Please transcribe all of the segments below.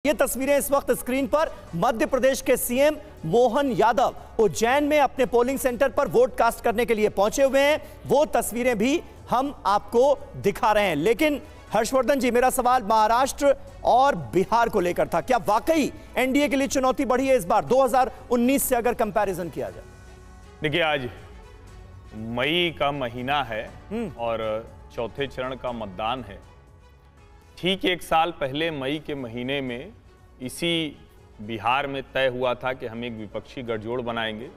ये तस्वीरें इस वक्त स्क्रीन पर मध्य प्रदेश के सीएम मोहन यादव उज्जैन में अपने पोलिंग सेंटर पर वोट कास्ट करने के लिए पहुंचे हुए हैं। वो तस्वीरें भी हम आपको दिखा रहे हैं। लेकिन हर्षवर्धन जी, मेरा सवाल महाराष्ट्र और बिहार को लेकर था। क्या वाकई एनडीए के लिए चुनौती बढ़ी है इस बार 2019 से अगर कंपैरिजन किया जाए? देखिए, आज मई का महीना है और चौथे चरण का मतदान है। ठीक एक साल पहले मई के महीने में इसी बिहार में तय हुआ था कि हम एक विपक्षी गठजोड़ बनाएंगे।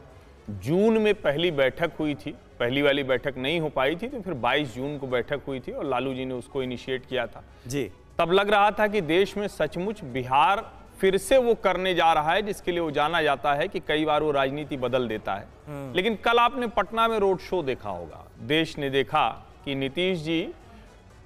जून में पहली बैठक हुई थी, पहली वाली बैठक नहीं हो पाई थी, तो फिर 22 जून को बैठक हुई थी और लालू जी ने उसको इनिशिएट किया था जी। तब लग रहा था कि देश में सचमुच बिहार फिर से वो करने जा रहा है जिसके लिए वो जाना जाता है कि कई बार वो राजनीति बदल देता है। लेकिन कल आपने पटना में रोड शो देखा होगा। देश ने देखा कि नीतीश जी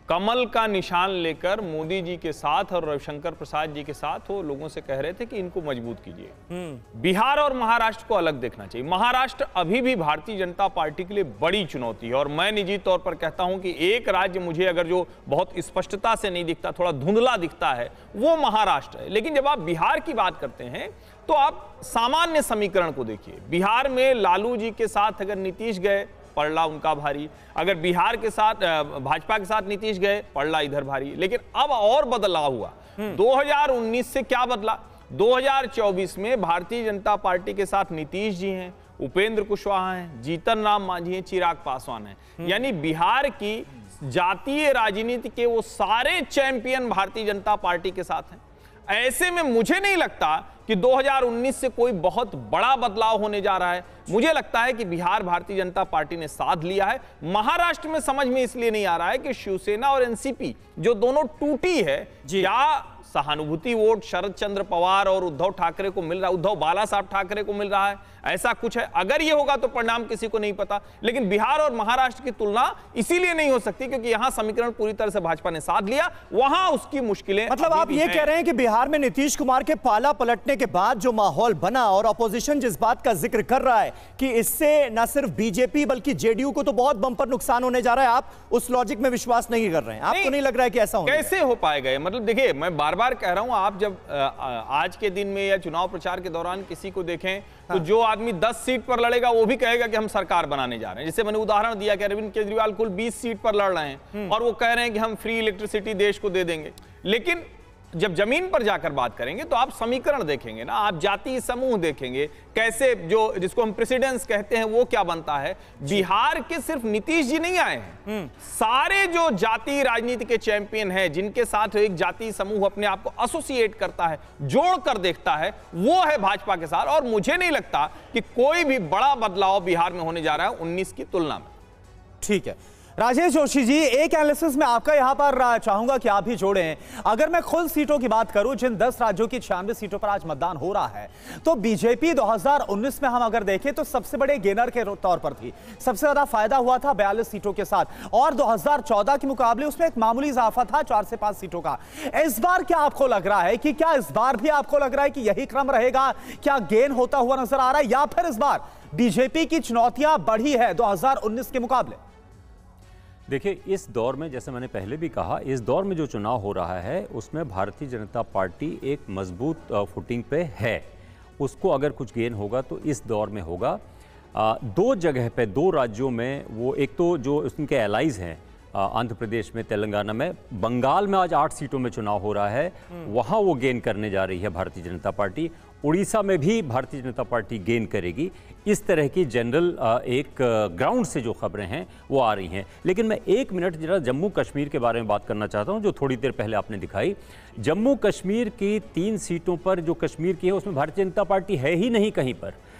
कमल का निशान लेकर मोदी जी के साथ और रविशंकर प्रसाद जी के साथ वो लोगों से कह रहे थे कि इनको मजबूत कीजिए। बिहार और महाराष्ट्र को अलग देखना चाहिए। महाराष्ट्र अभी भी भारतीय जनता पार्टी के लिए बड़ी चुनौती है और मैं निजी तौर पर कहता हूं कि एक राज्य मुझे अगर जो बहुत स्पष्टता से नहीं दिखता, थोड़ा धुंधला दिखता है, वो महाराष्ट्र है। लेकिन जब आप बिहार की बात करते हैं तो आप सामान्य समीकरण को देखिए। बिहार में लालू जी के साथ अगर नीतीश गए, पड़ला उनका भारी। अगर बिहार के साथ भाजपा के साथ नीतीश गए, पड़ला इधर भारी। लेकिन अब और बदलाव हुआ। 2019 से क्या बदला? 2024 में भारतीय जनता पार्टी के साथ नीतीश जी हैं, उपेंद्र कुशवाहा हैं, जीतन राम मांझी हैं, चिराग पासवान हैं। यानी बिहार की जातीय राजनीति के वो सारे चैंपियन भारतीय जनता पार्टी के साथ हैं। ऐसे में मुझे नहीं लगता कि 2019 से कोई बहुत बड़ा बदलाव होने जा रहा है। मुझे लगता है कि बिहार भारतीय जनता पार्टी ने साथ लिया है। महाराष्ट्र में समझ में इसलिए नहीं आ रहा है कि शिवसेना और एनसीपी जो दोनों टूटी है, क्या सहानुभूति वोट शरद चंद्र पवार और उद्धव ठाकरे को मिल रहा है, उद्धव बाला साहब ठाकरे को मिल रहा है, ऐसा कुछ है? अगर ये होगा तो परिणाम किसी को नहीं पता। लेकिन बिहार और महाराष्ट्र की तुलना इसीलिए नहीं हो सकती क्योंकि यहां समीकरण पूरी तरह से भाजपा ने साथ लिया, वहां उसकी मुश्किलें। मतलब आप ये कह रहे हैं कि बिहार में नीतीश कुमार के पाला पलटने के बाद जो माहौल बना और ऑपोजिशन जिस बात का जिक्र कर रहा है कि इससे न सिर्फ बीजेपी बल्कि जेडीयू को तो बहुत बंपर नुकसान होने जा रहा है, आप उस लॉजिक में विश्वास नहीं कर रहे हैं? आपको नहीं लग रहा है कि ऐसा कैसे हो पाएगा? मतलब देखिए, मैं बार बार कह रहा हूं, आप जब आज के दिन में या चुनाव प्रचार के दौरान किसी को देखें तो जो आदमी 10 सीट पर लड़ेगा वो भी कहेगा कि हम सरकार बनाने जा रहे हैं। जैसे मैंने उदाहरण दिया कि अरविंद केजरीवाल कुल 20 सीट पर लड़ रहे हैं और वो कह रहे हैं कि हम फ्री इलेक्ट्रिसिटी देश को दे देंगे। लेकिन जब जमीन पर जाकर बात करेंगे तो आप समीकरण देखेंगे ना, आप जातीय समूह देखेंगे, कैसे जो जिसको हम प्रेसिडेंस कहते हैं वो क्या बनता है। बिहार के सिर्फ नीतीश जी नहीं आए हैं, सारे जो जातीय राजनीति के चैंपियन हैं जिनके साथ एक जातीय समूह अपने आप को एसोसिएट करता है, जोड़कर देखता है, वो है भाजपा के साथ। और मुझे नहीं लगता कि कोई भी बड़ा बदलाव बिहार में होने जा रहा है 19 की तुलना में। ठीक है, राजेश जोशी जी, एक एनालिसिस में आपका यहां पर चाहूंगा कि आप भी जोड़ें। अगर मैं कुल सीटों की बात करूं, जिन 10 राज्यों की 96 सीटों पर आज मतदान हो रहा है, तो बीजेपी 2019 में हम अगर देखें तो सबसे बड़े गेनर के तौर पर थी। सबसे ज्यादा फायदा हुआ था 42 सीटों के साथ, और 2014 के मुकाबले उसमें एक मामूली इजाफा था 4 से 5 सीटों का। इस बार क्या आपको लग रहा है कि क्या इस बार भी आपको लग रहा है कि यही क्रम रहेगा? क्या गेन होता हुआ नजर आ रहा है या फिर इस बार बीजेपी की चुनौतियां बढ़ी है 2019 के मुकाबले? देखिए, इस दौर में, जैसे मैंने पहले भी कहा, इस दौर में जो चुनाव हो रहा है उसमें भारतीय जनता पार्टी एक मजबूत फुटिंग पे है। उसको अगर कुछ गेन होगा तो इस दौर में होगा। 2 जगह पे, 2 राज्यों में, वो एक तो जो उनके एलाइज हैं आंध्र प्रदेश में, तेलंगाना में, बंगाल में आज 8 सीटों में चुनाव हो रहा है, वहाँ वो गेन करने जा रही है भारतीय जनता पार्टी। उड़ीसा में भी भारतीय जनता पार्टी गेन करेगी। इस तरह की जनरल एक ग्राउंड से जो खबरें हैं वो आ रही हैं। लेकिन मैं 1 मिनट जरा जम्मू कश्मीर के बारे में बात करना चाहता हूं, जो थोड़ी देर पहले आपने दिखाई। जम्मू कश्मीर की 3 सीटों पर जो कश्मीर की है उसमें भारतीय जनता पार्टी है ही नहीं कहीं पर।